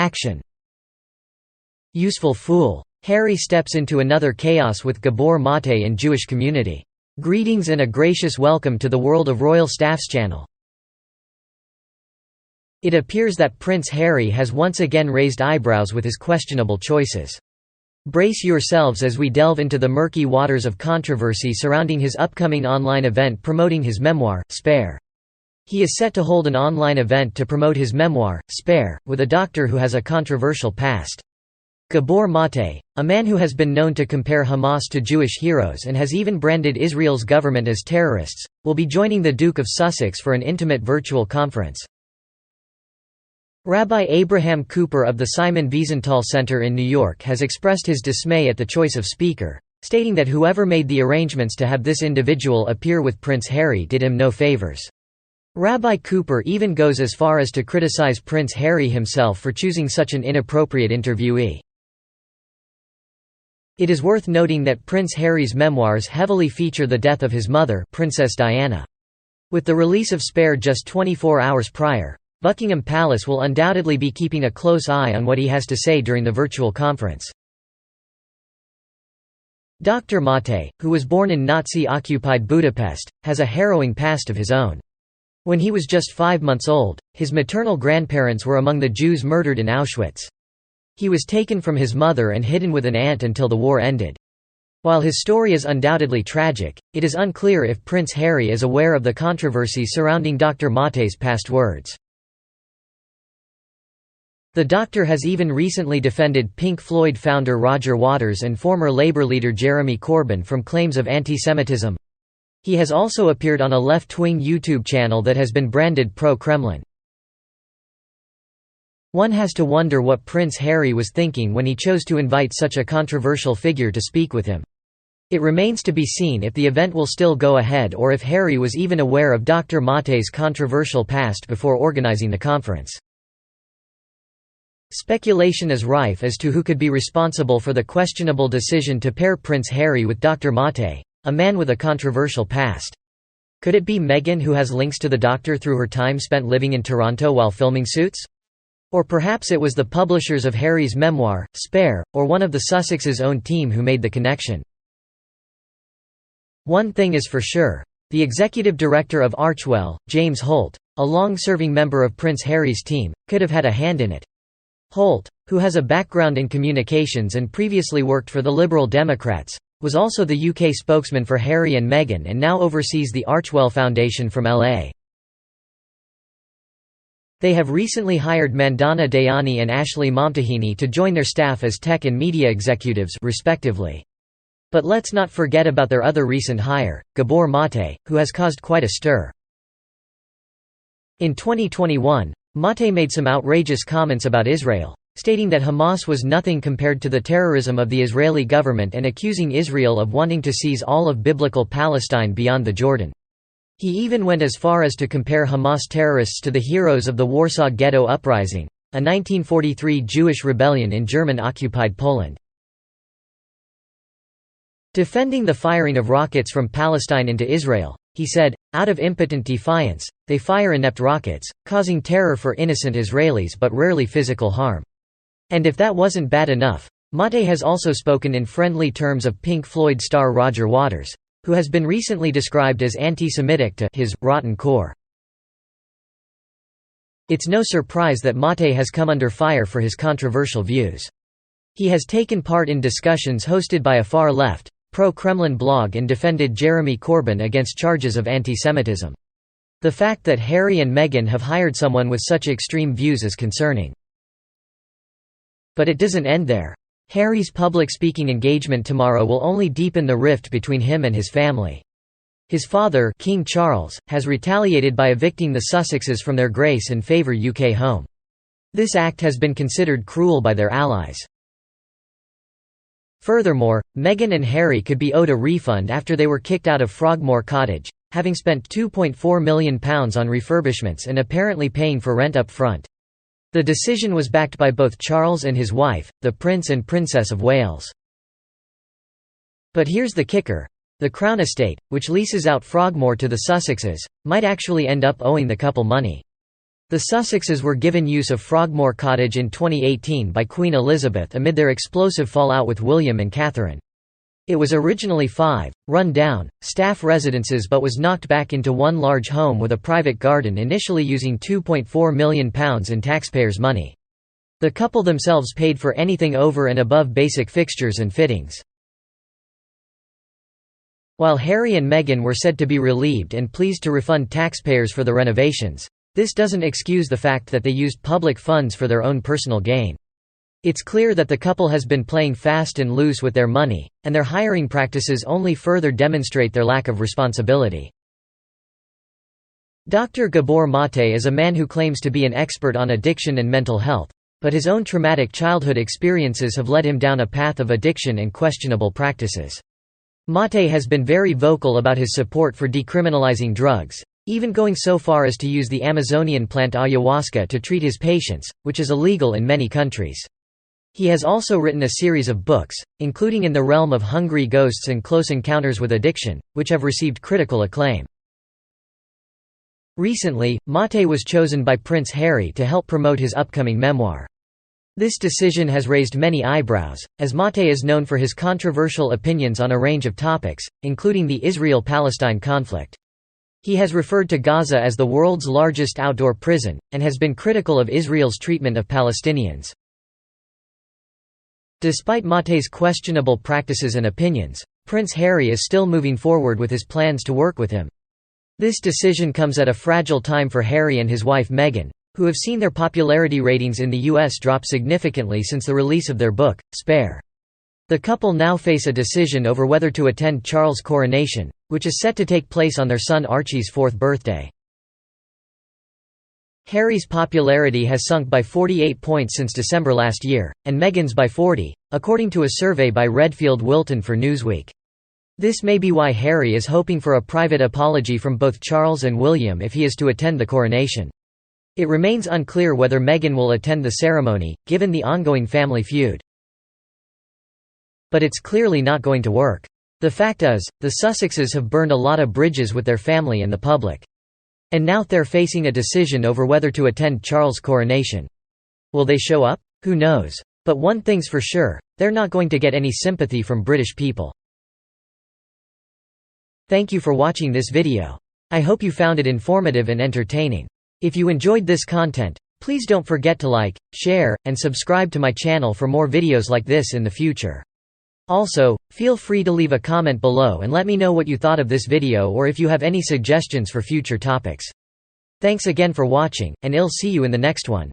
Action. Useful fool. Harry steps into another chaos with Gabor Maté and Jewish community. Greetings and a gracious welcome to the World of Royal Staffs channel. It appears that Prince Harry has once again raised eyebrows with his questionable choices. Brace yourselves as we delve into the murky waters of controversy surrounding his upcoming online event promoting his memoir, Spare. He is set to hold an online event to promote his memoir, Spare, with a doctor who has a controversial past. Gabor Maté, a man who has been known to compare Hamas to Jewish heroes and has even branded Israel's government as terrorists, will be joining the Duke of Sussex for an intimate virtual conference. Rabbi Abraham Cooper of the Simon Wiesenthal Center in New York has expressed his dismay at the choice of speaker, stating that whoever made the arrangements to have this individual appear with Prince Harry did him no favors. Rabbi Cooper even goes as far as to criticize Prince Harry himself for choosing such an inappropriate interviewee. It is worth noting that Prince Harry's memoirs heavily feature the death of his mother, Princess Diana. With the release of Spare just 24 hours prior, Buckingham Palace will undoubtedly be keeping a close eye on what he has to say during the virtual conference. Dr. Maté, who was born in Nazi-occupied Budapest, has a harrowing past of his own. When he was just 5 months old, his maternal grandparents were among the Jews murdered in Auschwitz. He was taken from his mother and hidden with an aunt until the war ended. While his story is undoubtedly tragic, it is unclear if Prince Harry is aware of the controversy surrounding Dr. Maté's past words. The doctor has even recently defended Pink Floyd founder Roger Waters and former Labour leader Jeremy Corbyn from claims of anti-Semitism. He has also appeared on a left-wing YouTube channel that has been branded pro-Kremlin. One has to wonder what Prince Harry was thinking when he chose to invite such a controversial figure to speak with him. It remains to be seen if the event will still go ahead or if Harry was even aware of Dr. Maté's controversial past before organizing the conference. Speculation is rife as to who could be responsible for the questionable decision to pair Prince Harry with Dr. Maté, a man with a controversial past. Could it be Meghan, who has links to the doctor through her time spent living in Toronto while filming Suits? Or perhaps it was the publishers of Harry's memoir, Spare, or one of the Sussex's own team who made the connection. One thing is for sure. The executive director of Archewell, James Holt, a long-serving member of Prince Harry's team, could have had a hand in it. Holt, who has a background in communications and previously worked for the Liberal Democrats, was also the UK spokesman for Harry and Meghan and now oversees the Archewell Foundation from LA. They have recently hired Mandana Dayani and Ashley Momtahini to join their staff as tech and media executives, respectively. But let's not forget about their other recent hire, Gabor Maté, who has caused quite a stir. In 2021, Maté made some outrageous comments about Israel, stating that Hamas was nothing compared to the terrorism of the Israeli government and accusing Israel of wanting to seize all of biblical Palestine beyond the Jordan. He even went as far as to compare Hamas terrorists to the heroes of the Warsaw Ghetto Uprising, a 1943 Jewish rebellion in German-occupied Poland. Defending the firing of rockets from Palestine into Israel, he said, "Out of impotent defiance, they fire inept rockets, causing terror for innocent Israelis but rarely physical harm." And if that wasn't bad enough, Maté has also spoken in friendly terms of Pink Floyd star Roger Waters, who has been recently described as anti-Semitic to his rotten core. It's no surprise that Maté has come under fire for his controversial views. He has taken part in discussions hosted by a far-left, pro-Kremlin blog and defended Jeremy Corbyn against charges of anti-Semitism. The fact that Harry and Meghan have hired someone with such extreme views is concerning. But it doesn't end there. Harry's public speaking engagement tomorrow will only deepen the rift between him and his family. His father, King Charles, has retaliated by evicting the Sussexes from their Grace and Favour UK home. This act has been considered cruel by their allies. Furthermore, Meghan and Harry could be owed a refund after they were kicked out of Frogmore Cottage, having spent £2.4 million on refurbishments and apparently paying for rent up front. The decision was backed by both Charles and his wife, the Prince and Princess of Wales. But here's the kicker. The Crown Estate, which leases out Frogmore to the Sussexes, might actually end up owing the couple money. The Sussexes were given use of Frogmore Cottage in 2018 by Queen Elizabeth amid their explosive fallout with William and Catherine. It was originally 5, run-down, staff residences but was knocked back into one large home with a private garden, initially using £2.4 million in taxpayers' money. The couple themselves paid for anything over and above basic fixtures and fittings. While Harry and Meghan were said to be relieved and pleased to refund taxpayers for the renovations, this doesn't excuse the fact that they used public funds for their own personal gain. It's clear that the couple has been playing fast and loose with their money, and their hiring practices only further demonstrate their lack of responsibility. Dr. Gabor Maté is a man who claims to be an expert on addiction and mental health, but his own traumatic childhood experiences have led him down a path of addiction and questionable practices. Maté has been very vocal about his support for decriminalizing drugs, even going so far as to use the Amazonian plant ayahuasca to treat his patients, which is illegal in many countries. He has also written a series of books, including In the Realm of Hungry Ghosts and Close Encounters with Addiction, which have received critical acclaim. Recently, Maté was chosen by Prince Harry to help promote his upcoming memoir. This decision has raised many eyebrows, as Maté is known for his controversial opinions on a range of topics, including the Israel-Palestine conflict. He has referred to Gaza as the world's largest outdoor prison, and has been critical of Israel's treatment of Palestinians. Despite Maté's questionable practices and opinions, Prince Harry is still moving forward with his plans to work with him. This decision comes at a fragile time for Harry and his wife Meghan, who have seen their popularity ratings in the US drop significantly since the release of their book, Spare. The couple now face a decision over whether to attend Charles' coronation, which is set to take place on their son Archie's 4th birthday. Harry's popularity has sunk by 48 points since December last year, and Meghan's by 40, according to a survey by Redfield Wilton for Newsweek. This may be why Harry is hoping for a private apology from both Charles and William if he is to attend the coronation. It remains unclear whether Meghan will attend the ceremony, given the ongoing family feud. But it's clearly not going to work. The fact is, the Sussexes have burned a lot of bridges with their family and the public. And now they're facing a decision over whether to attend Charles' coronation. Will they show up? Who knows? But one thing's for sure, they're not going to get any sympathy from British people. Thank you for watching this video. I hope you found it informative and entertaining. If you enjoyed this content, please don't forget to like, share, and subscribe to my channel for more videos like this in the future. Also, feel free to leave a comment below and let me know what you thought of this video or if you have any suggestions for future topics. Thanks again for watching, and I'll see you in the next one.